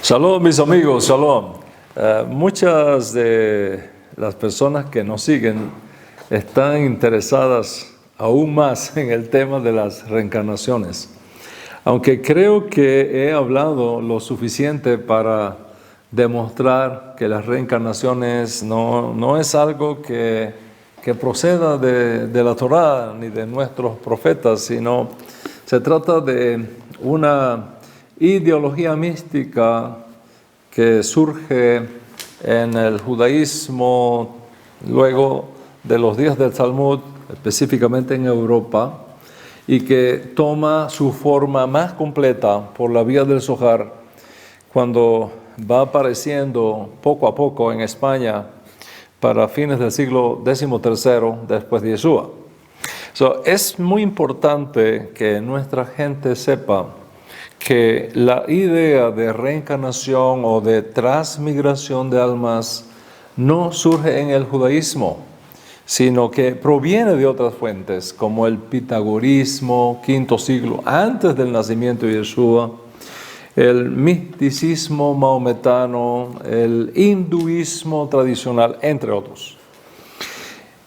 Shalom, mis amigos, shalom. Muchas de las personas que nos siguen están interesadas aún más en el tema de las reencarnaciones. Aunque creo que he hablado lo suficiente para demostrar que las reencarnaciones no es algo que proceda de la Torá ni de nuestros profetas, sino se trata de una ideología mística que surge en el judaísmo luego de los días del Talmud, específicamente en Europa, y que toma su forma más completa por la vía del Zohar cuando va apareciendo poco a poco en España para fines del siglo XIII después de Yeshua. Es muy importante que nuestra gente sepa que la idea de reencarnación o de transmigración de almas no surge en el judaísmo, sino que proviene de otras fuentes, como el pitagorismo, V siglo antes del nacimiento de Yeshua, el misticismo maometano, el hinduismo tradicional, entre otros.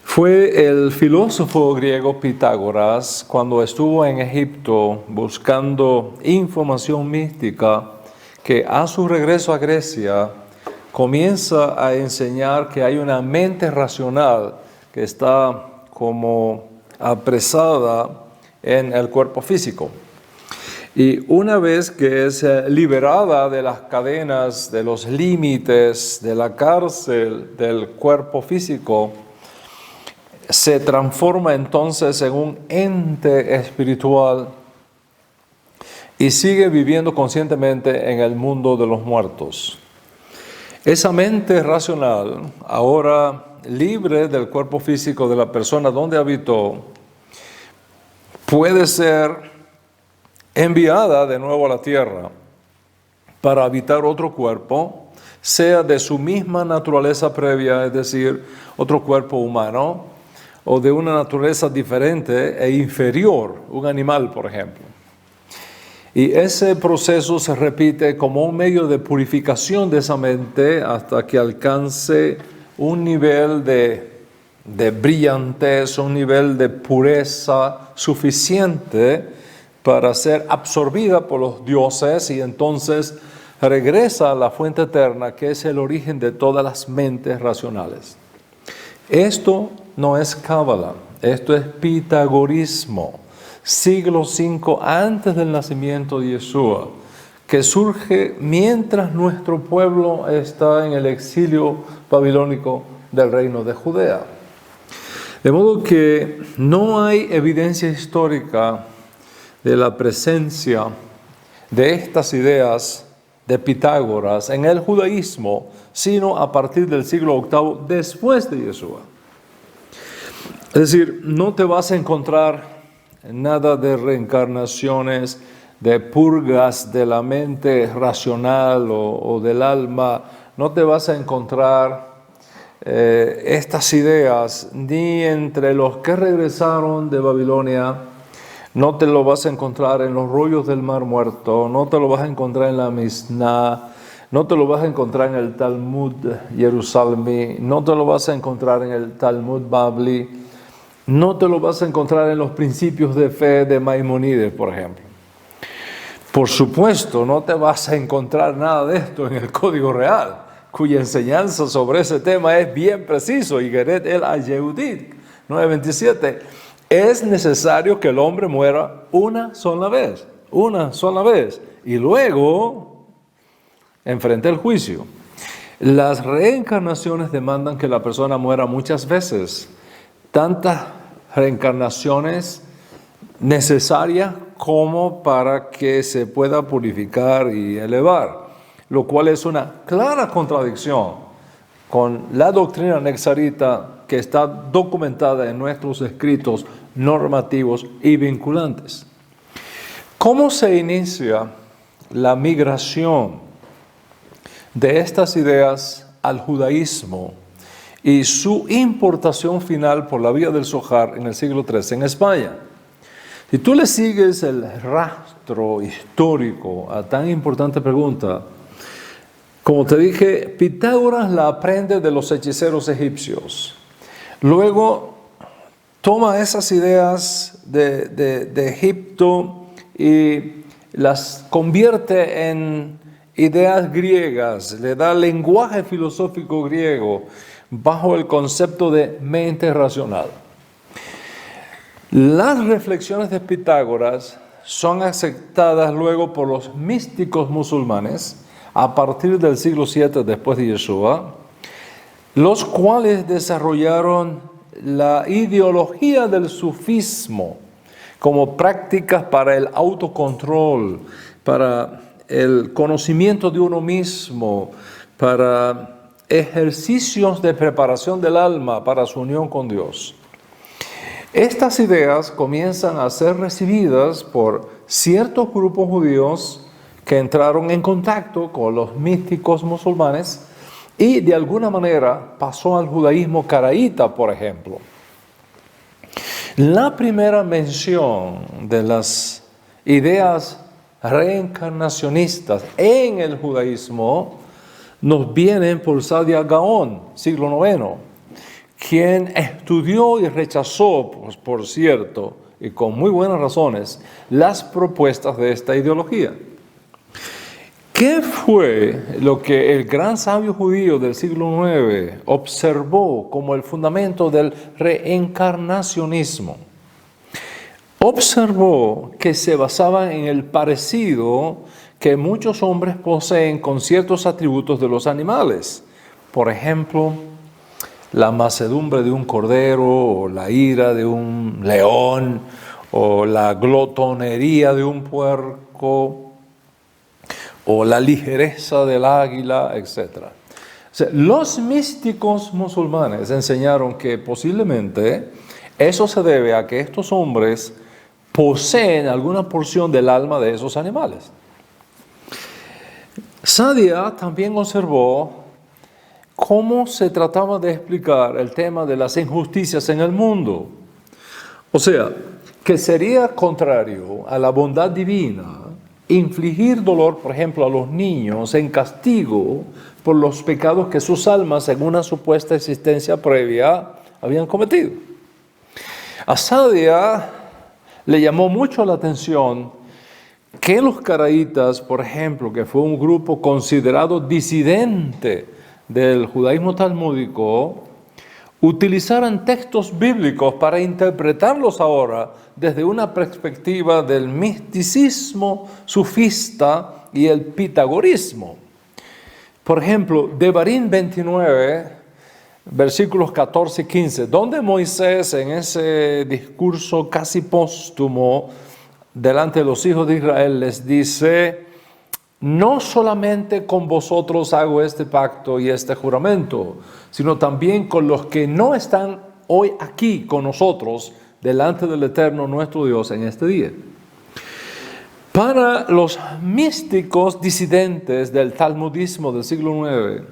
Fue el filósofo griego Pitágoras, cuando estuvo en Egipto buscando información mística, que a su regreso a Grecia comienza a enseñar que hay una mente racional que está como apresada en el cuerpo físico. Y una vez que es liberada de las cadenas, de los límites, de la cárcel del cuerpo físico, se transforma entonces en un ente espiritual y sigue viviendo conscientemente en el mundo de los muertos. Esa mente racional, ahora libre del cuerpo físico de la persona donde habitó, puede ser enviada de nuevo a la tierra para habitar otro cuerpo, sea de su misma naturaleza previa, es decir, otro cuerpo humano, o de una naturaleza diferente e inferior, un animal, por ejemplo. Y ese proceso se repite como un medio de purificación de esa mente hasta que alcance un nivel de brillantez, un nivel de pureza suficiente para ser absorbida por los dioses y entonces regresa a la fuente eterna, que es el origen de todas las mentes racionales. Esto no es cábala, esto es pitagorismo, siglo V antes del nacimiento de Yeshua, que surge mientras nuestro pueblo está en el exilio babilónico del reino de Judea. De modo que no hay evidencia histórica de la presencia de estas ideas de Pitágoras en el judaísmo, sino a partir del siglo VIII después de Yeshua. Es decir, no te vas a encontrar nada de reencarnaciones, de purgas de la mente racional o del alma. No te vas a encontrar estas ideas ni entre los que regresaron de Babilonia. No te lo vas a encontrar en los rollos del Mar Muerto. No te lo vas a encontrar en la Mishnah. No te lo vas a encontrar en el Talmud Jerusalmi. No te lo vas a encontrar en el Talmud Babli. No te lo vas a encontrar en los principios de fe de Maimónides, por ejemplo. Por supuesto, no te vas a encontrar nada de esto en el Código Real, cuya enseñanza sobre ese tema es bien preciso. Igeret el Ayehudit 9:27. Es necesario que el hombre muera una sola vez, y luego enfrente el juicio. Las reencarnaciones demandan que la persona muera muchas veces, tantas reencarnaciones necesarias como para que se pueda purificar y elevar, lo cual es una clara contradicción con la doctrina nexarita que está documentada en nuestros escritos normativos y vinculantes. ¿Cómo se inicia la migración de estas ideas al judaísmo y su importación final por la vía del Zohar en el siglo XIII en España? Si tú le sigues el rastro histórico a tan importante pregunta, Como te dije, Pitágoras la aprende de los hechiceros egipcios. Luego toma esas ideas de Egipto y las convierte en ideas griegas, le da lenguaje filosófico griego bajo el concepto de mente racional. Las reflexiones de Pitágoras son aceptadas luego por los místicos musulmanes a partir del siglo VII después de Yeshua, los cuales desarrollaron la ideología del sufismo como prácticas para el autocontrol, para el conocimiento de uno mismo, para ejercicios de preparación del alma para su unión con Dios. Estas ideas comienzan a ser recibidas por ciertos grupos judíos que entraron en contacto con los místicos musulmanes y de alguna manera pasó al judaísmo caraíta, por ejemplo. La primera mención de las ideas reencarnacionistas en el judaísmo nos vienen por Saadia Gaon, siglo IX, quien estudió y rechazó, pues, por cierto, y con muy buenas razones, las propuestas de esta ideología. ¿Qué fue lo que el gran sabio judío del siglo IX observó como el fundamento del reencarnacionismo? Observó que se basaba en el parecido que muchos hombres poseen con ciertos atributos de los animales. Por ejemplo, la mansedumbre de un cordero, o la ira de un león, o la glotonería de un puerco, o la ligereza del águila, etc. O sea, los místicos musulmanes enseñaron que posiblemente eso se debe a que estos hombres poseen alguna porción del alma de esos animales. Saadia también observó cómo se trataba de explicar el tema de las injusticias en el mundo. O sea, que sería contrario a la bondad divina infligir dolor, por ejemplo, a los niños en castigo por los pecados que sus almas, en una supuesta existencia previa, habían cometido. A Saadia le llamó mucho la atención que los caraítas, por ejemplo, que fue un grupo considerado disidente del judaísmo talmúdico, utilizaran textos bíblicos para interpretarlos ahora desde una perspectiva del misticismo sufista y el pitagorismo. Por ejemplo, Devarim 29, versículos 14 y 15, donde Moisés, en ese discurso casi póstumo delante de los hijos de Israel, les dice: no solamente con vosotros hago este pacto y este juramento, sino también con los que no están hoy aquí con nosotros delante del Eterno nuestro Dios en este día. Para los místicos disidentes del talmudismo del siglo IX,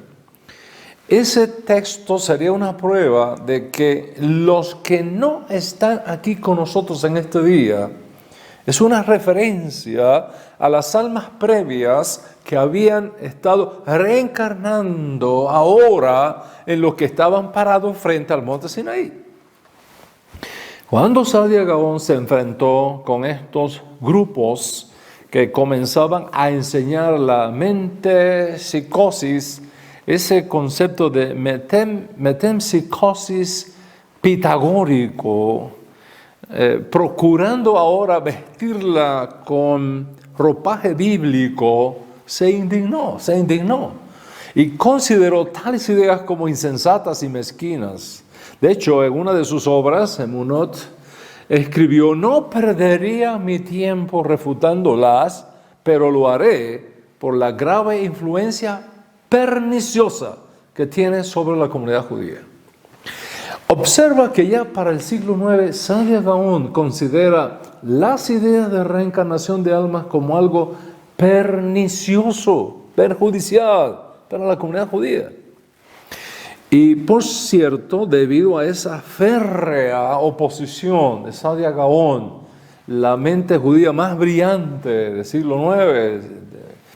ese texto sería una prueba de que los que no están aquí con nosotros en este día es una referencia a las almas previas que habían estado reencarnando ahora en los que estaban parados frente al monte Sinaí. Cuando Saadia Gaon se enfrentó con estos grupos que comenzaban a enseñar la metempsicosis, ese concepto de metempsicosis pitagórico, procurando ahora vestirla con ropaje bíblico, se indignó y consideró tales ideas como insensatas y mezquinas. De hecho, en una de sus obras, Emunot, escribió: no perdería mi tiempo refutándolas, pero lo haré por la grave influencia perniciosa que tiene sobre la comunidad judía. Observa que ya para el siglo IX, Saadia Gaon considera las ideas de reencarnación de almas como algo pernicioso, perjudicial para la comunidad judía. Y por cierto, debido a esa férrea oposición de Saadia Gaon, la mente judía más brillante del siglo IX,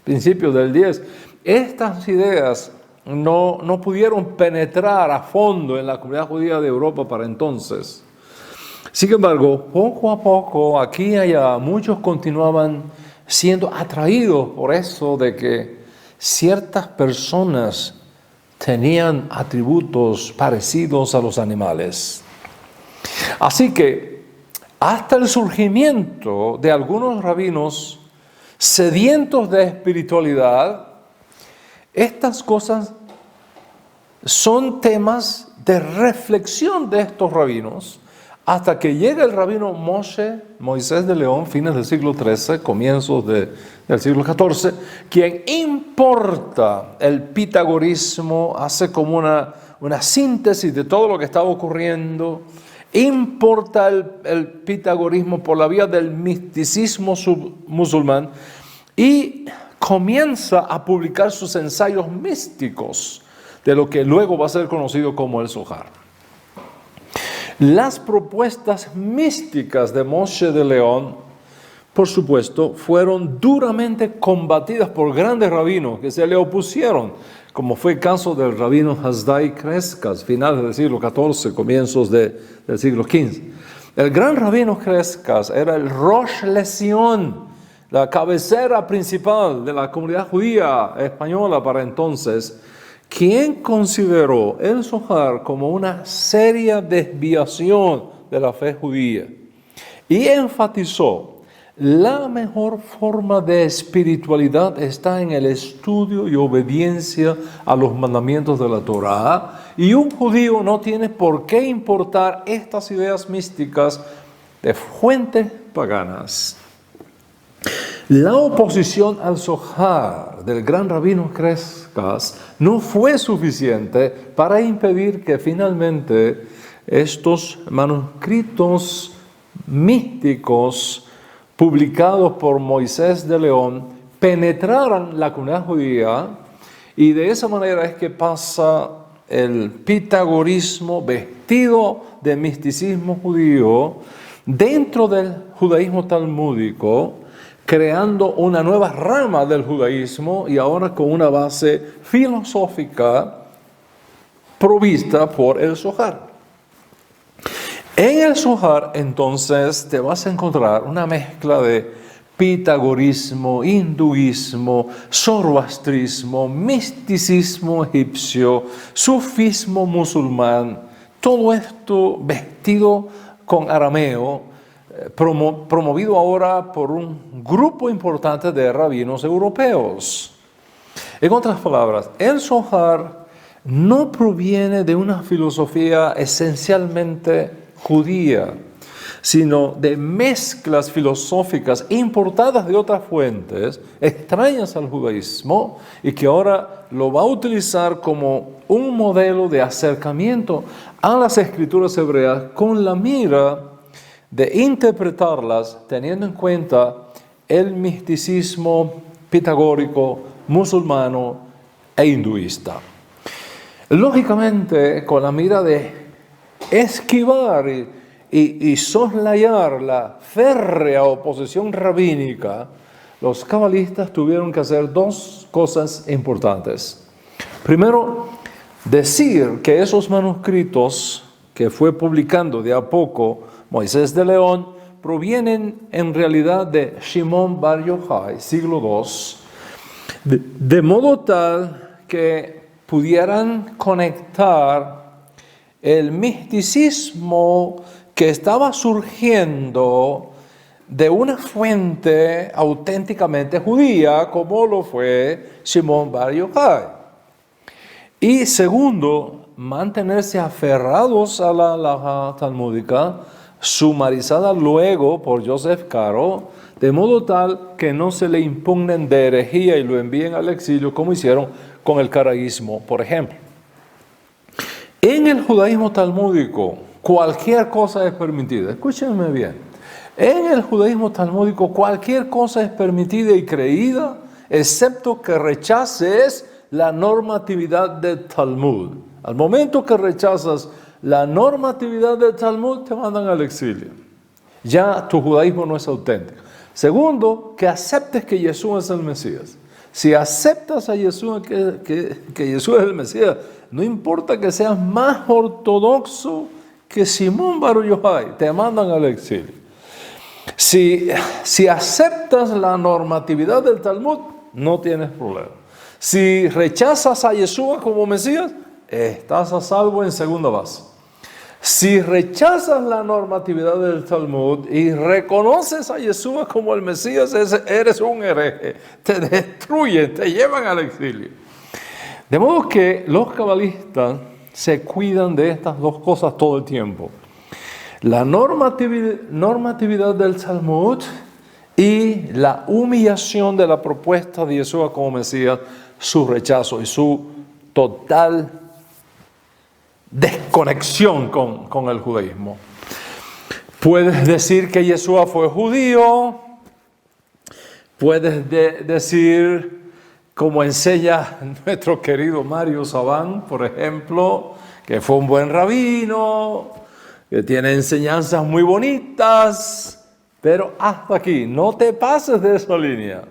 principios del X, estas ideas no pudieron penetrar a fondo en la comunidad judía de Europa para entonces. Sin embargo, poco a poco, aquí y allá, muchos continuaban siendo atraídos por eso de que ciertas personas tenían atributos parecidos a los animales. Así que, hasta el surgimiento de algunos rabinos sedientos de espiritualidad, estas cosas son temas de reflexión de estos rabinos, hasta que llega el rabino Moisés de León, fines del siglo XIII, comienzos del siglo XIV, quien importa el pitagorismo, hace como una síntesis de todo lo que estaba ocurriendo, importa el pitagorismo por la vía del misticismo musulmán y comienza a publicar sus ensayos místicos de lo que luego va a ser conocido como el Zohar. Las propuestas místicas de Moshe de León, por supuesto, fueron duramente combatidas por grandes rabinos que se le opusieron, como fue el caso del rabino Hasdai Crescas, finales del siglo XIV, comienzos del siglo XV. El gran rabino Crescas era el Rosh Lezion, la cabecera principal de la comunidad judía española para entonces, quien consideró el Zohar como una seria desviación de la fe judía y enfatizó: la mejor forma de espiritualidad está en el estudio y obediencia a los mandamientos de la Torá, y un judío no tiene por qué importar estas ideas místicas de fuentes paganas. La oposición al Zohar del gran rabino Crescas no fue suficiente para impedir que finalmente estos manuscritos místicos publicados por Moisés de León penetraran la comunidad judía, y de esa manera es que pasa el pitagorismo vestido de misticismo judío dentro del judaísmo talmúdico, creando una nueva rama del judaísmo y ahora con una base filosófica provista por el Zohar. En el Zohar, entonces, te vas a encontrar una mezcla de pitagorismo, hinduismo, zoroastrismo, misticismo egipcio, sufismo musulmán, todo esto vestido con arameo, promovido ahora por un grupo importante de rabinos europeos. En otras palabras, el Zohar no proviene de una filosofía esencialmente judía, sino de mezclas filosóficas importadas de otras fuentes, extrañas al judaísmo, y que ahora lo va a utilizar como un modelo de acercamiento a las escrituras hebreas con la mira de interpretarlas teniendo en cuenta el misticismo pitagórico, musulmano e hinduista. Lógicamente, con la mira de esquivar y soslayar la férrea oposición rabínica, los cabalistas tuvieron que hacer dos cosas importantes. Primero, decir que esos manuscritos que fue publicando de a poco Moisés de León provienen en realidad de Shimon Bar Yochai, siglo II, de modo tal que pudieran conectar el misticismo que estaba surgiendo de una fuente auténticamente judía, como lo fue Shimon Bar Yochai. Y segundo, mantenerse aferrados a la halajá talmúdica, sumarizada luego por Joseph Caro, de modo tal que no se le impugnen de herejía y lo envíen al exilio, como hicieron con el caraísmo, por ejemplo. En el judaísmo talmúdico, cualquier cosa es permitida. Escúchenme bien. En el judaísmo talmúdico, cualquier cosa es permitida y creída, excepto que rechaces la normatividad del Talmud. Al momento que rechazas la normatividad del Talmud, te mandan al exilio. Ya tu judaísmo no es auténtico. Segundo, que aceptes que Jesús es el Mesías. Si aceptas a Jesús, que Jesús es el Mesías, no importa que seas más ortodoxo que Simón Bar Yochai, te mandan al exilio. Si aceptas la normatividad del Talmud, no tienes problema. Si rechazas a Yeshua como Mesías, estás a salvo en segunda base. Si rechazas la normatividad del Talmud y reconoces a Yeshua como el Mesías, eres un hereje. Te destruyen, te llevan al exilio. De modo que los cabalistas se cuidan de estas dos cosas todo el tiempo. La normatividad del Talmud y la humillación de la propuesta de Yeshua como Mesías, su rechazo y su total desconexión con el judaísmo. Puedes decir que Yeshua fue judío, puedes decir, como enseña nuestro querido Mario Sabán, por ejemplo, que fue un buen rabino, que tiene enseñanzas muy bonitas, pero hasta aquí, no te pases de esa línea,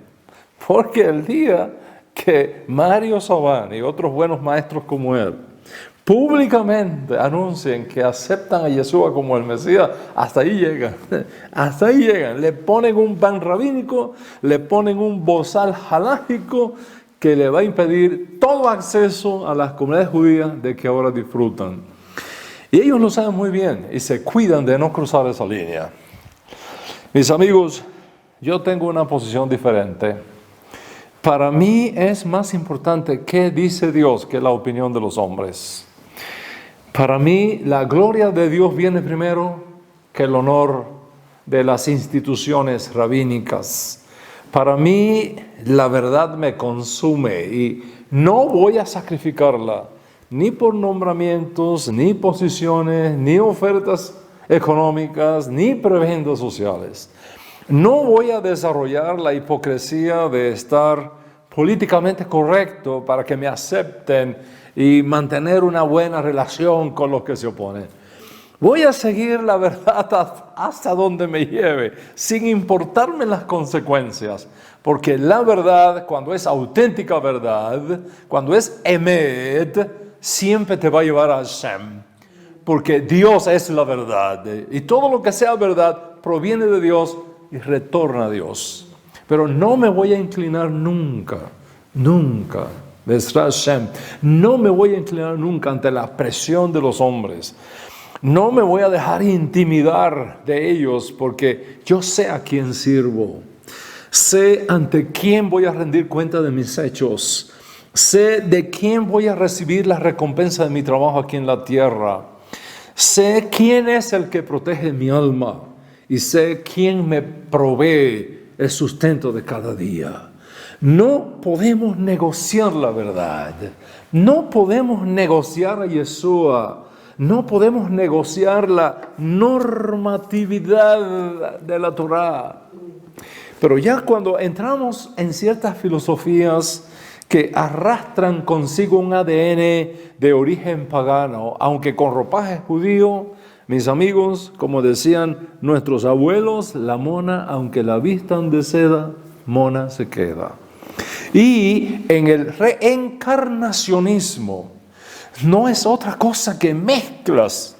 porque el día que Mario Sabán y otros buenos maestros como él públicamente anuncien que aceptan a Yeshua como el Mesías, hasta ahí llegan, le ponen un ban rabínico, le ponen un bozal halágico que le va a impedir todo acceso a las comunidades judías de que ahora disfrutan. Y ellos lo saben muy bien y se cuidan de no cruzar esa línea. Mis amigos, yo tengo una posición diferente. Para mí es más importante qué dice Dios que la opinión de los hombres. Para mí la gloria de Dios viene primero que el honor de las instituciones rabínicas. Para mí la verdad me consume y no voy a sacrificarla ni por nombramientos, ni posiciones, ni ofertas económicas, ni prebendas sociales. No voy a desarrollar la hipocresía de estar políticamente correcto para que me acepten y mantener una buena relación con los que se oponen. Voy a seguir la verdad hasta donde me lleve, sin importarme las consecuencias, porque la verdad, cuando es auténtica verdad, cuando es emet, siempre te va a llevar a Hashem, porque Dios es la verdad, y todo lo que sea verdad proviene de Dios y retorna a Dios. Pero no me voy a inclinar nunca, Bezrat Hashem, no me voy a inclinar nunca ante la presión de los hombres. No me voy a dejar intimidar de ellos, porque yo sé a quién sirvo. Sé ante quién voy a rendir cuenta de mis hechos. Sé de quién voy a recibir la recompensa de mi trabajo aquí en la tierra. Sé quién es el que protege mi alma. Y sé quién me provee el sustento de cada día. No podemos negociar la verdad. No podemos negociar a Yeshua. No podemos negociar la normatividad de la Torá. Pero ya cuando entramos en ciertas filosofías que arrastran consigo un ADN de origen pagano, aunque con ropaje judío, mis amigos, como decían nuestros abuelos, la mona, aunque la vistan de seda, mona se queda. Y en el reencarnacionismo, no es otra cosa que mezclas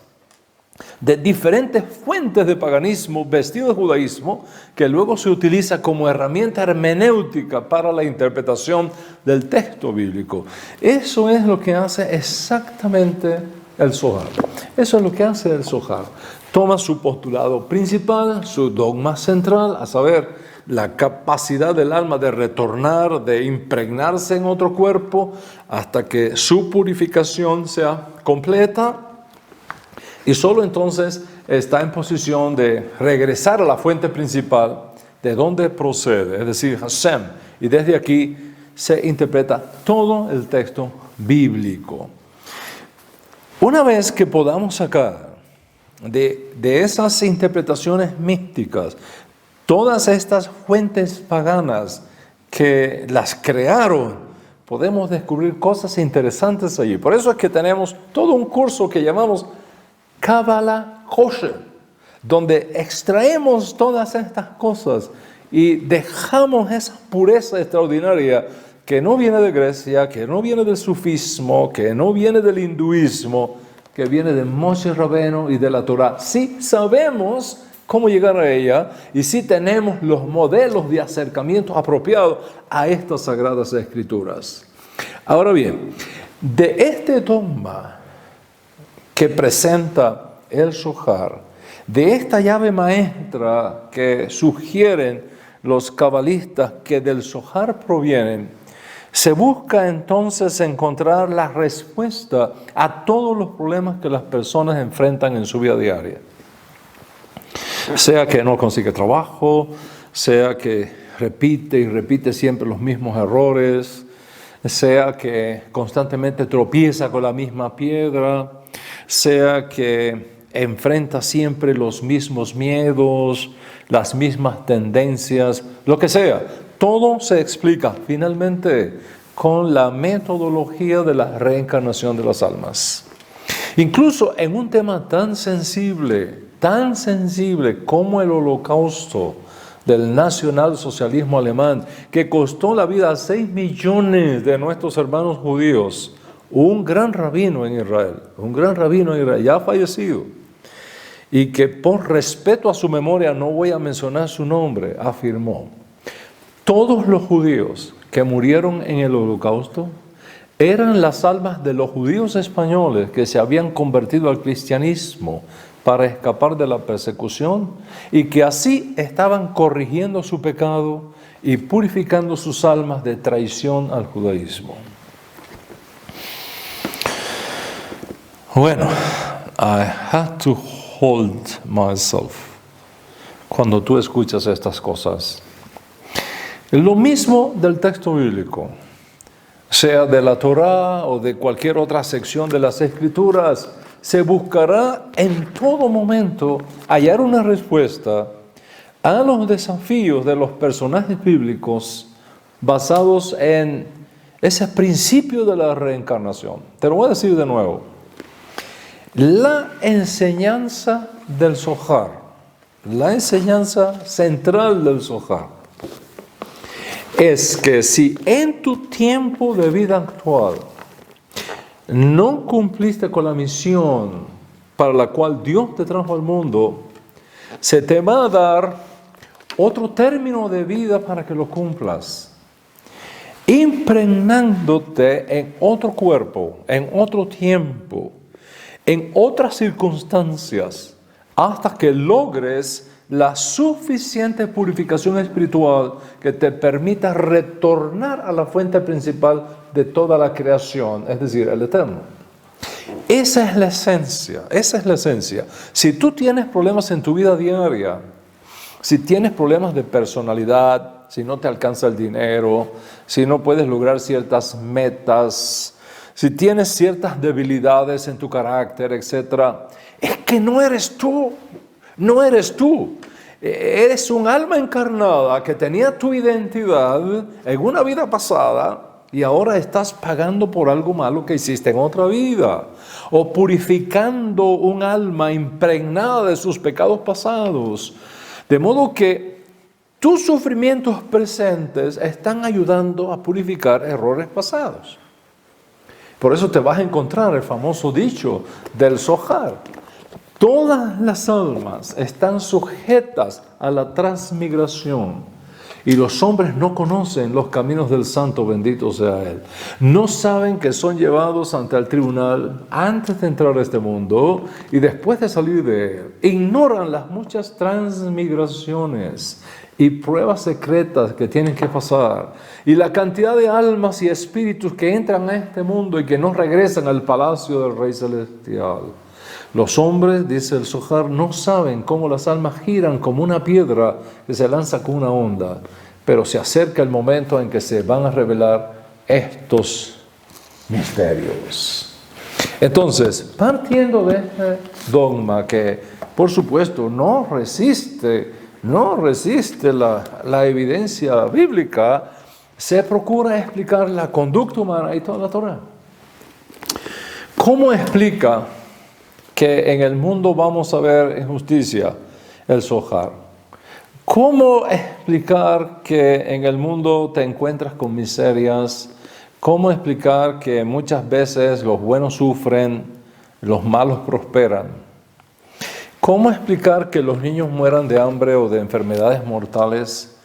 de diferentes fuentes de paganismo vestido de judaísmo que luego se utiliza como herramienta hermenéutica para la interpretación del texto bíblico. Eso es lo que hace exactamente el Zohar. Eso es lo que hace el Zohar. Toma su postulado principal, su dogma central, a saber, la capacidad del alma de retornar, de impregnarse en otro cuerpo hasta que su purificación sea completa, y solo entonces está en posición de regresar a la fuente principal de donde procede, es decir, Hashem, y desde aquí se interpreta todo el texto bíblico. Una vez que podamos sacar de esas interpretaciones místicas todas estas fuentes paganas que las crearon, podemos descubrir cosas interesantes allí. Por eso es que tenemos todo un curso que llamamos Kabbalah Kosher, donde extraemos todas estas cosas y dejamos esa pureza extraordinaria que no viene de Grecia, que no viene del sufismo, que no viene del hinduismo, que viene de Moshe Rabbeinu y de la Torá. Sí sabemos cómo llegar a ella y sí tenemos los modelos de acercamiento apropiados a estas sagradas escrituras. Ahora bien, de este dogma que presenta el Zohar, de esta llave maestra que sugieren los cabalistas que del Zohar provienen, se busca entonces encontrar la respuesta a todos los problemas que las personas enfrentan en su vida diaria. Sea que no consigue trabajo, sea que repite y repite siempre los mismos errores, sea que constantemente tropieza con la misma piedra, sea que enfrenta siempre los mismos miedos, las mismas tendencias, lo que sea. Todo se explica finalmente con la metodología de la reencarnación de las almas. Incluso en un tema tan sensible como el Holocausto del nacionalsocialismo alemán, que costó la vida a 6 millones de nuestros hermanos judíos, un gran rabino en Israel, ya fallecido, y que por respeto a su memoria, no voy a mencionar su nombre, afirmó: todos los judíos que murieron en el Holocausto eran las almas de los judíos españoles que se habían convertido al cristianismo para escapar de la persecución y que así estaban corrigiendo su pecado y purificando sus almas de traición al judaísmo. Bueno, I had to hold myself cuando tú escuchas estas cosas. Lo mismo del texto bíblico, sea de la Torá o de cualquier otra sección de las Escrituras, se buscará en todo momento hallar una respuesta a los desafíos de los personajes bíblicos basados en ese principio de la reencarnación. Te lo voy a decir de nuevo. La enseñanza del Zohar, la enseñanza central del Zohar, es que si en tu tiempo de vida actual no cumpliste con la misión para la cual Dios te trajo al mundo, se te va a dar otro término de vida para que lo cumplas, impregnándote en otro cuerpo, en otro tiempo, en otras circunstancias, hasta que logres la suficiente purificación espiritual que te permita retornar a la fuente principal de toda la creación, es decir, el Eterno. Esa es la esencia. Si tú tienes problemas en tu vida diaria, si tienes problemas de personalidad, si no te alcanza el dinero, si no puedes lograr ciertas metas, si tienes ciertas debilidades en tu carácter, etc., es que no eres tú. No eres tú. Eres un alma encarnada que tenía tu identidad en una vida pasada y ahora estás pagando por algo malo que hiciste en otra vida, o purificando un alma impregnada de sus pecados pasados. De modo que tus sufrimientos presentes están ayudando a purificar errores pasados. Por eso te vas a encontrar el famoso dicho del Zohar: todas las almas están sujetas a la transmigración y los hombres no conocen los caminos del Santo, bendito sea Él. No saben que son llevados ante el tribunal antes de entrar a este mundo y después de salir de él. Ignoran las muchas transmigraciones y pruebas secretas que tienen que pasar y la cantidad de almas y espíritus que entran a este mundo y que no regresan al palacio del Rey Celestial. Los hombres, dice el Zohar, no saben cómo las almas giran como una piedra que se lanza con una onda, pero se acerca el momento en que se van a revelar estos misterios. Entonces, partiendo de este dogma que, por supuesto, no resiste la evidencia bíblica, se procura explicar la conducta humana y toda la Torá. ¿Cómo explica que en el mundo vamos a ver injusticia el Zohar? ¿Cómo explicar que en el mundo te encuentras con miserias? ¿Cómo explicar que muchas veces los buenos sufren, los malos prosperan? ¿Cómo explicar que los niños mueran de hambre o de enfermedades mortales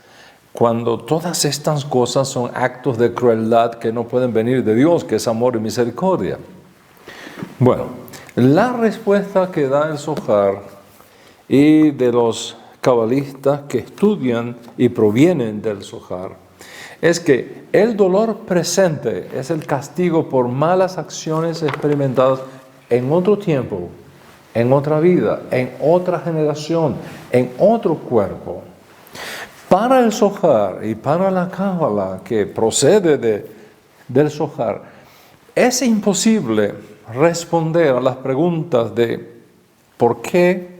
cuando todas estas cosas son actos de crueldad que no pueden venir de Dios, que es amor y misericordia? Bueno, la respuesta que da el Zohar y de los cabalistas que estudian y provienen del Zohar es que el dolor presente es el castigo por malas acciones experimentadas en otro tiempo, en otra vida, en otra generación, en otro cuerpo. Para el Zohar y para la Cábala que procede del Zohar, es imposible responder a las preguntas de por qué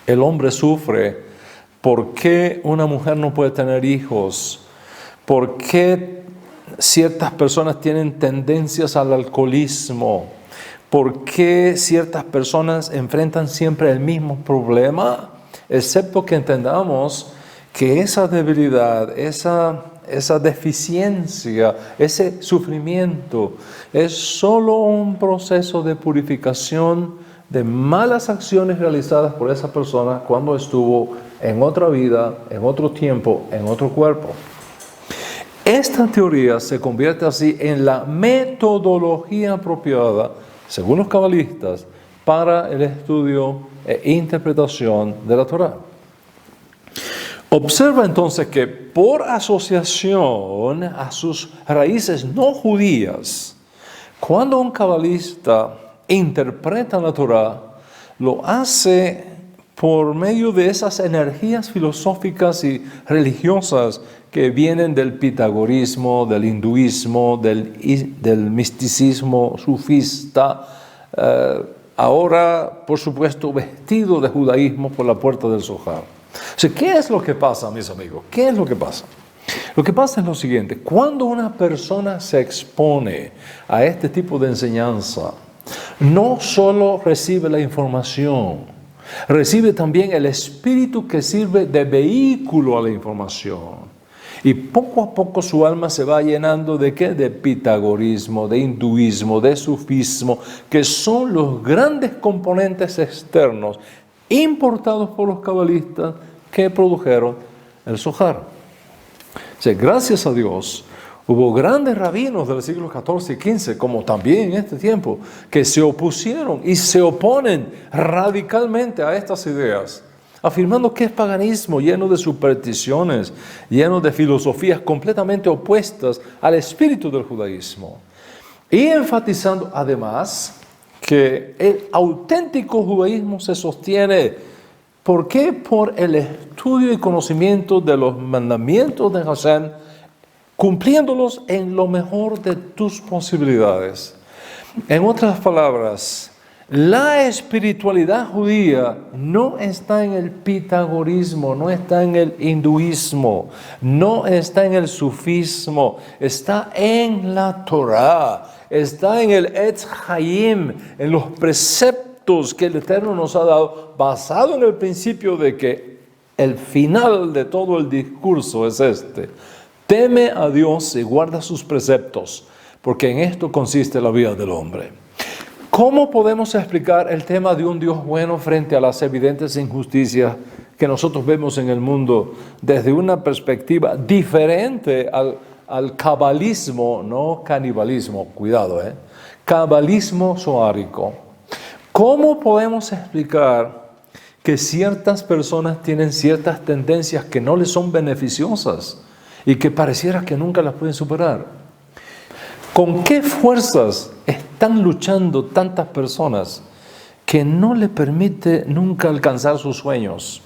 el hombre sufre, por qué una mujer no puede tener hijos, por qué ciertas personas tienen tendencias al alcoholismo, por qué ciertas personas enfrentan siempre el mismo problema, excepto que entendamos que esa debilidad, esa deficiencia, ese sufrimiento es solo un proceso de purificación de malas acciones realizadas por esa persona cuando estuvo en otra vida, en otro tiempo, en otro cuerpo. Esta teoría se convierte así en la metodología apropiada, según los cabalistas, para el estudio e interpretación de la Torá. Observa entonces que por asociación a sus raíces no judías, cuando un cabalista interpreta la Torá, lo hace por medio de esas energías filosóficas y religiosas que vienen del pitagorismo, del hinduismo, del misticismo sufista, ahora, por supuesto, vestido de judaísmo por la puerta del Zohar. O sea, ¿qué es lo que pasa, mis amigos? ¿Qué es lo que pasa? Lo que pasa es lo siguiente: cuando una persona se expone a este tipo de enseñanza, no solo recibe la información, recibe también el espíritu que sirve de vehículo a la información. Y poco a poco su alma se va llenando ¿de qué? De pitagorismo, de hinduismo, de sufismo, que son los grandes componentes externos importados por los cabalistas que produjeron el Zohar. O sea, gracias a Dios, hubo grandes rabinos del siglo XIV y XV, como también en este tiempo, que se opusieron y se oponen radicalmente a estas ideas, afirmando que es paganismo lleno de supersticiones, lleno de filosofías completamente opuestas al espíritu del judaísmo. Y enfatizando además que el auténtico judaísmo se sostiene, ¿por qué? Por el estudio y conocimiento de los mandamientos de Hashem, cumpliéndolos en lo mejor de tus posibilidades. En otras palabras, la espiritualidad judía no está en el pitagorismo, no está en el hinduismo, no está en el sufismo, está en la Torá, está en el Etz Hayim, en los preceptos que el Eterno nos ha dado, basado en el principio de que el final de todo el discurso es este: teme a Dios y guarda sus preceptos, porque en esto consiste la vida del hombre. ¿Cómo podemos explicar el tema de un Dios bueno frente a las evidentes injusticias que nosotros vemos en el mundo desde una perspectiva diferente al cabalismo, no canibalismo, cuidado, cabalismo zoárico? ¿Cómo podemos explicar que ciertas personas tienen ciertas tendencias que no les son beneficiosas y que pareciera que nunca las pueden superar? ¿Con qué fuerzas están luchando tantas personas que no le permite nunca alcanzar sus sueños?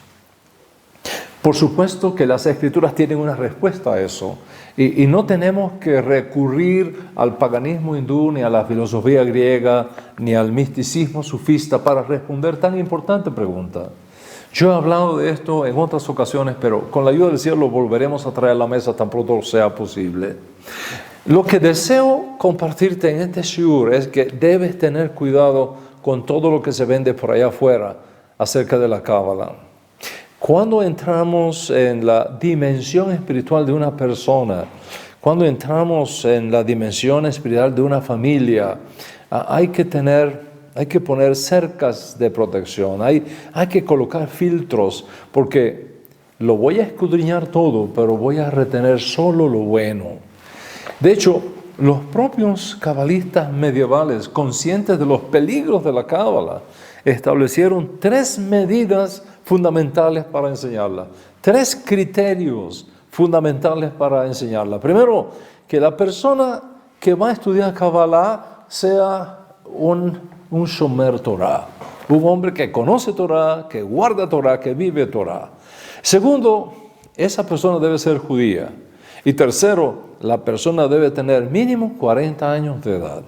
Por supuesto que las Escrituras tienen una respuesta a eso, y no tenemos que recurrir al paganismo hindú, ni a la filosofía griega, ni al misticismo sufista para responder tan importante pregunta. Yo he hablado de esto en otras ocasiones, pero con la ayuda del cielo lo volveremos a traer a la mesa tan pronto sea posible. Lo que deseo compartirte en este shiur es que debes tener cuidado con todo lo que se vende por allá afuera acerca de la Cábala. Cuando entramos en la dimensión espiritual de una persona, cuando entramos en la dimensión espiritual de una familia, hay que poner cercas de protección, hay que colocar filtros, porque lo voy a escudriñar todo, pero voy a retener solo lo bueno. De hecho, los propios cabalistas medievales, conscientes de los peligros de la cábala, establecieron 3 medidas fundamentales para enseñarla, 3 criterios fundamentales para enseñarla. Primero, que la persona que va a estudiar cábala sea un shomer Torah, un hombre que conoce Torah, que guarda Torah, que vive Torah. Segundo, esa persona debe ser judía. Y tercero, la persona debe tener mínimo 40 años de edad.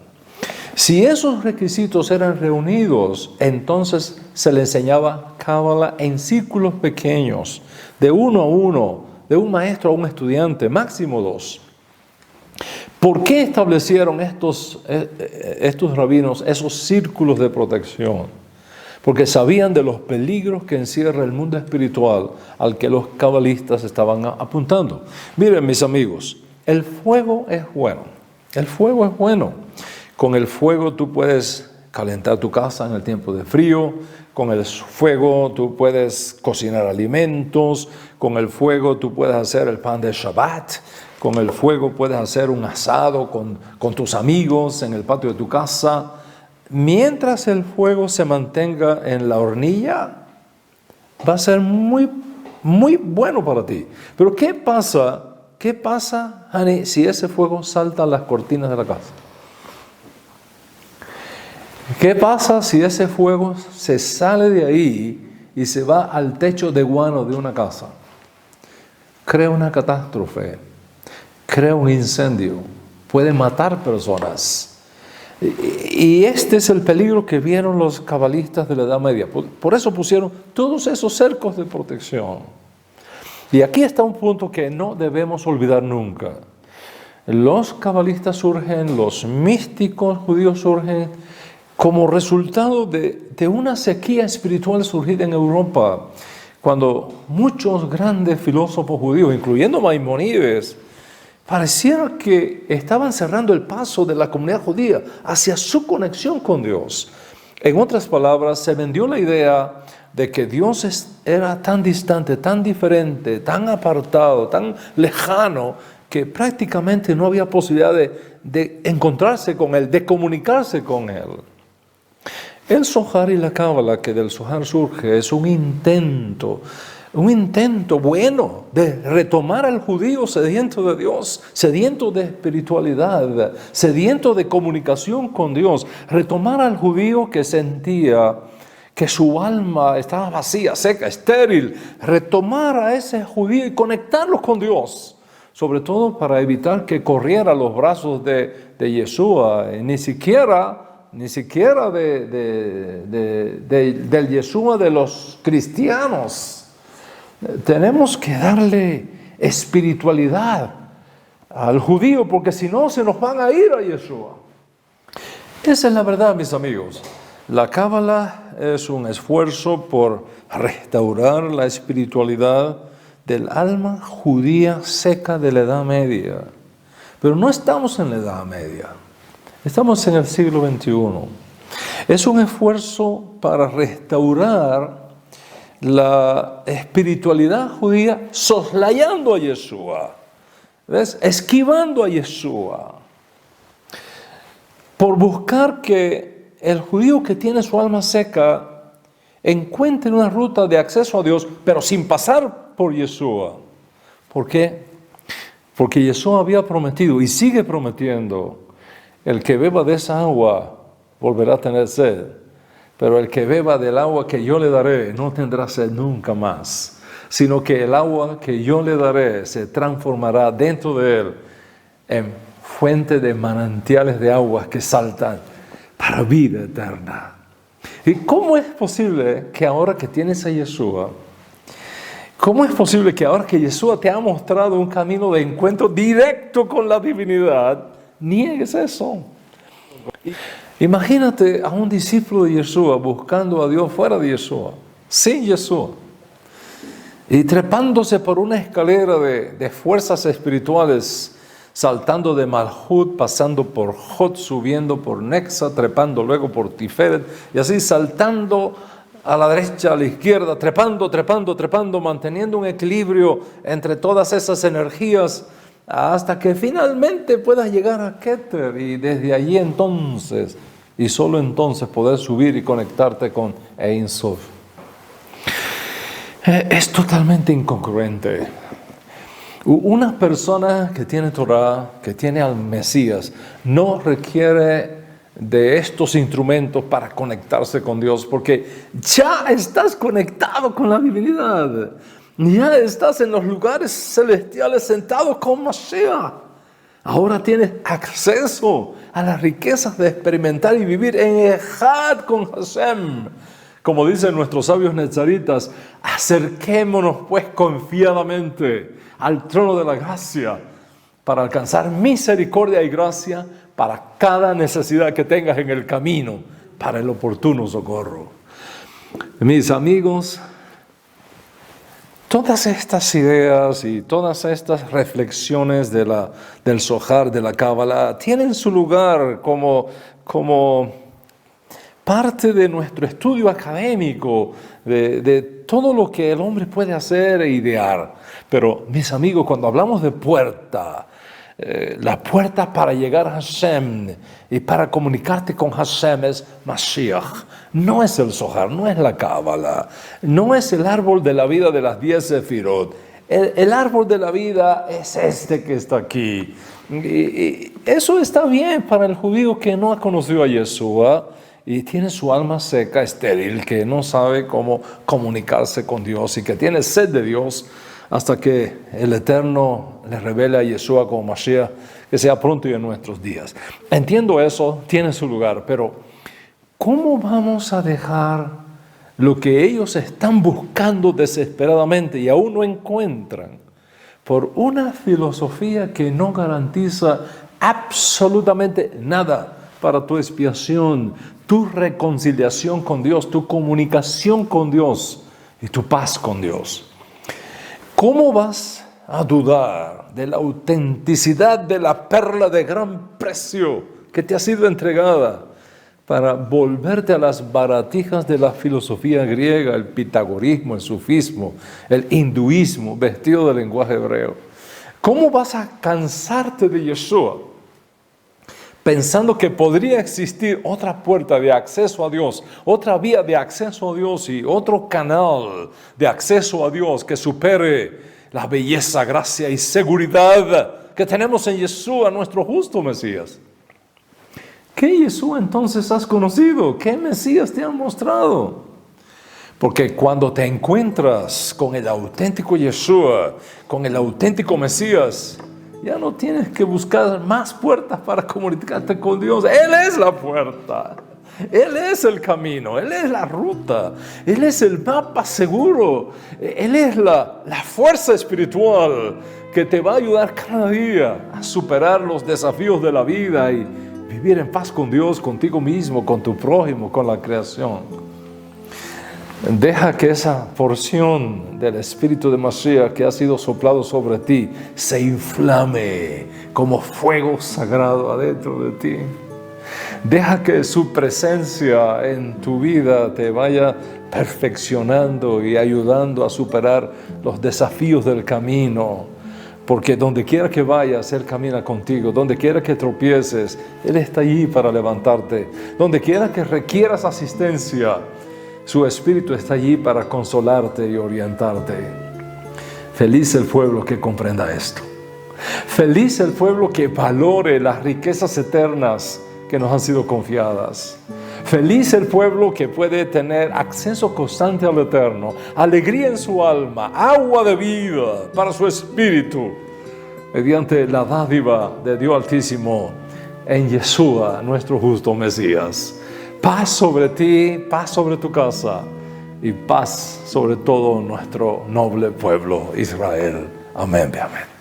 Si esos requisitos eran reunidos, entonces se le enseñaba cábala en círculos pequeños, de 1 a 1, de un maestro a un estudiante, máximo 2. ¿Por qué establecieron estos rabinos esos círculos de protección? Porque sabían de los peligros que encierra el mundo espiritual al que los cabalistas estaban apuntando. Miren, mis amigos, el fuego es bueno. El fuego es bueno. Con el fuego tú puedes calentar tu casa en el tiempo de frío. Con el fuego tú puedes cocinar alimentos. Con el fuego tú puedes hacer el pan de Shabbat. Con el fuego puedes hacer un asado con tus amigos en el patio de tu casa. Mientras el fuego se mantenga en la hornilla, va a ser muy, muy bueno para ti. Pero ¿qué pasa, honey, si ese fuego salta a las cortinas de la casa? ¿Qué pasa si ese fuego se sale de ahí y se va al techo de guano de una casa? Crea una catástrofe, crea un incendio, puede matar personas. Y este es el peligro que vieron los cabalistas de la Edad Media. Por eso pusieron todos esos cercos de protección. Y aquí está un punto que no debemos olvidar nunca. Los cabalistas surgen, los místicos judíos surgen como resultado de una sequía espiritual surgida en Europa, cuando muchos grandes filósofos judíos, incluyendo Maimónides, pareciera que estaban cerrando el paso de la comunidad judía hacia su conexión con Dios. En otras palabras, se vendió la idea de que Dios era tan distante, tan diferente, tan apartado, tan lejano, que prácticamente no había posibilidad de encontrarse con Él, de comunicarse con Él. El Zohar y la Cábala que del Zohar surge es un intento bueno de retomar al judío sediento de Dios, sediento de espiritualidad, sediento de comunicación con Dios. Retomar al judío que sentía que su alma estaba vacía, seca, estéril. Retomar a ese judío y conectarlo con Dios. Sobre todo para evitar que corriera a los brazos de Yeshua, ni siquiera del Yeshua de los cristianos. Tenemos que darle espiritualidad al judío, porque si no se nos van a ir a Yeshua. Esa es la verdad, mis amigos. La cábala es un esfuerzo por restaurar la espiritualidad del alma judía seca de la Edad Media. Pero no estamos en la Edad Media, estamos en el siglo XXI. Es un esfuerzo para restaurar la espiritualidad judía soslayando a Yeshua, ¿ves? Esquivando a Yeshua, por buscar que el judío que tiene su alma seca encuentre una ruta de acceso a Dios, pero sin pasar por Yeshua. ¿Por qué? Porque Yeshua había prometido y sigue prometiendo: el que beba de esa agua volverá a tener sed, pero el que beba del agua que yo le daré no tendrá sed nunca más, sino que el agua que yo le daré se transformará dentro de él en fuente de manantiales de aguas que saltan para vida eterna. ¿Y cómo es posible que ahora que tienes a Yeshua, cómo es posible que ahora que Yeshua te ha mostrado un camino de encuentro directo con la divinidad, niegues eso? Imagínate a un discípulo de Yeshua buscando a Dios fuera de Yeshua, sin Yeshua. y trepándose por una escalera de fuerzas espirituales, saltando de Malhut, pasando por Jod, subiendo por Nexa, trepando luego por Tiferet, y así saltando a la derecha, a la izquierda, trepando, manteniendo un equilibrio entre todas esas energías, hasta que finalmente puedas llegar a Keter, y desde allí entonces, y solo entonces, poder subir y conectarte con Ein Sof. Es totalmente incongruente. Una persona que tiene Torah, que tiene al Mesías, no requiere de estos instrumentos para conectarse con Dios, porque ya estás conectado con la divinidad, ya estás en los lugares celestiales sentado con Mashiach. Ahora tienes acceso a las riquezas de experimentar y vivir en Ejad con Hashem. Como dicen nuestros sabios netzaritas, acerquémonos pues confiadamente al trono de la gracia para alcanzar misericordia y gracia para cada necesidad que tengas en el camino, para el oportuno socorro. Mis amigos, todas estas ideas y todas estas reflexiones del Zohar, de la Cábala, tienen su lugar como parte de nuestro estudio académico, de todo lo que el hombre puede hacer e idear. Pero, mis amigos, cuando hablamos de puerta, la puerta para llegar a Hashem y para comunicarte con Hashem es Mashiach. No es el Zohar, no es la Cábala, no es el árbol de la vida de las 10 Sefirot. El árbol de la vida es este que está aquí. Y eso está bien para el judío que no ha conocido a Yeshua y tiene su alma seca, estéril, que no sabe cómo comunicarse con Dios y que tiene sed de Dios, hasta que el Eterno le revele a Yeshua como Mashiach, que sea pronto y en nuestros días. Entiendo eso, tiene su lugar, pero ¿cómo vamos a dejar lo que ellos están buscando desesperadamente y aún no encuentran por una filosofía que no garantiza absolutamente nada para tu expiación, tu reconciliación con Dios, tu comunicación con Dios y tu paz con Dios? ¿Cómo vas a dudar de la autenticidad de la perla de gran precio que te ha sido entregada para volverte a las baratijas de la filosofía griega, el pitagorismo, el sufismo, el hinduismo vestido del lenguaje hebreo? ¿Cómo vas a cansarte de Yeshua pensando que podría existir otra puerta de acceso a Dios, otra vía de acceso a Dios y otro canal de acceso a Dios que supere la belleza, gracia y seguridad que tenemos en Yeshua, nuestro justo Mesías? ¿Qué Yeshua entonces has conocido? ¿Qué Mesías te han mostrado? Porque cuando te encuentras con el auténtico Yeshua, con el auténtico Mesías, ya no tienes que buscar más puertas para comunicarte con Dios. Él es la puerta. Él es el camino. Él es la ruta. Él es el mapa seguro. Él es la fuerza espiritual que te va a ayudar cada día a superar los desafíos de la vida y vivir en paz con Dios, contigo mismo, con tu prójimo, con la creación. Deja que esa porción del Espíritu de Mashiach que ha sido soplado sobre ti se inflame como fuego sagrado adentro de ti. Deja que su presencia en tu vida te vaya perfeccionando y ayudando a superar los desafíos del camino. Porque donde quiera que vayas, Él camina contigo. Donde quiera que tropieces, Él está allí para levantarte. Donde quiera que requieras asistencia, su Espíritu está allí para consolarte y orientarte. Feliz el pueblo que comprenda esto. Feliz el pueblo que valore las riquezas eternas que nos han sido confiadas. Feliz el pueblo que puede tener acceso constante al Eterno, alegría en su alma, agua de vida para su espíritu, mediante la dádiva de Dios Altísimo en Yeshua, nuestro justo Mesías. Paz sobre ti, paz sobre tu casa y paz sobre todo nuestro noble pueblo Israel. Amén, amén.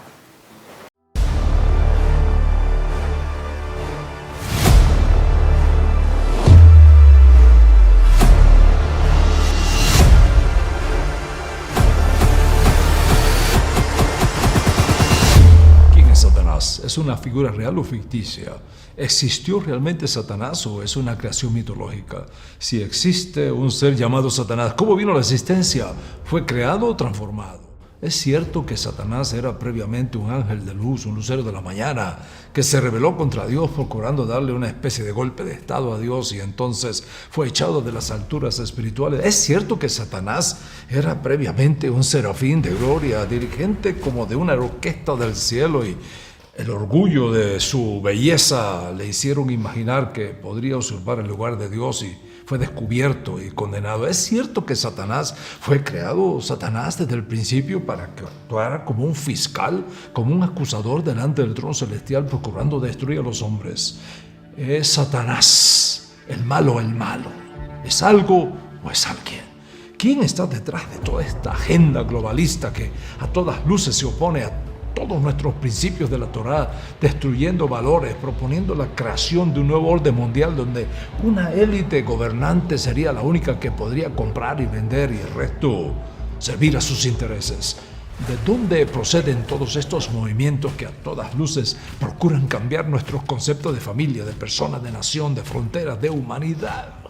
una figura real o ficticia? ¿Existió realmente Satanás o es una creación mitológica? Si existe un ser llamado Satanás, ¿cómo vino a la existencia? ¿Fue creado o transformado? ¿Es cierto que Satanás era previamente un ángel de luz, un lucero de la mañana, que se rebeló contra Dios procurando darle una especie de golpe de estado a Dios y entonces fue echado de las alturas espirituales? ¿Es cierto que Satanás era previamente un serafín de gloria, dirigente como de una orquesta del cielo y el orgullo de su belleza le hicieron imaginar que podría usurpar el lugar de Dios y fue descubierto y condenado? ¿Es cierto que Satanás fue creado desde el principio para que actuara como un fiscal, como un acusador delante del trono celestial procurando destruir a los hombres? ¿Es Satanás el malo? ¿Es algo o es alguien? ¿Quién está detrás de toda esta agenda globalista que a todas luces se opone a todos nuestros principios de la Torá, destruyendo valores, proponiendo la creación de un nuevo orden mundial donde una élite gobernante sería la única que podría comprar y vender y el resto servir a sus intereses? ¿De dónde proceden todos estos movimientos que a todas luces procuran cambiar nuestros conceptos de familia, de persona, de nación, de fronteras, de humanidad?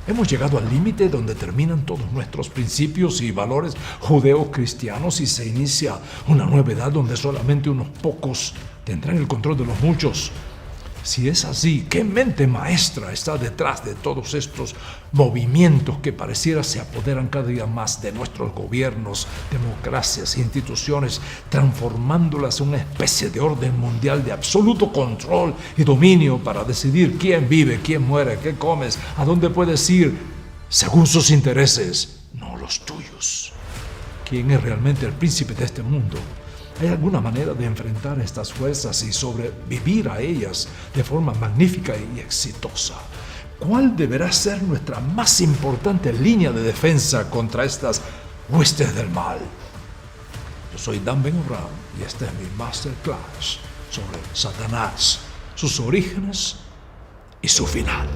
Hemos llegado al límite donde terminan todos nuestros principios y valores judeo-cristianos y se inicia una nueva edad donde solamente unos pocos tendrán el control de los muchos. Si es así, ¿qué mente maestra está detrás de todos estos movimientos que pareciera se apoderan cada día más de nuestros gobiernos, democracias e instituciones, transformándolas en una especie de orden mundial de absoluto control y dominio para decidir quién vive, quién muere, qué comes, a dónde puedes ir, según sus intereses, no los tuyos? ¿Quién es realmente el príncipe de este mundo? ¿Hay alguna manera de enfrentar estas fuerzas y sobrevivir a ellas de forma magnífica y exitosa? ¿Cuál deberá ser nuestra más importante línea de defensa contra estas huestes del mal? Yo soy Dan Ben-Hurra y este es mi masterclass sobre Satanás, sus orígenes y su final.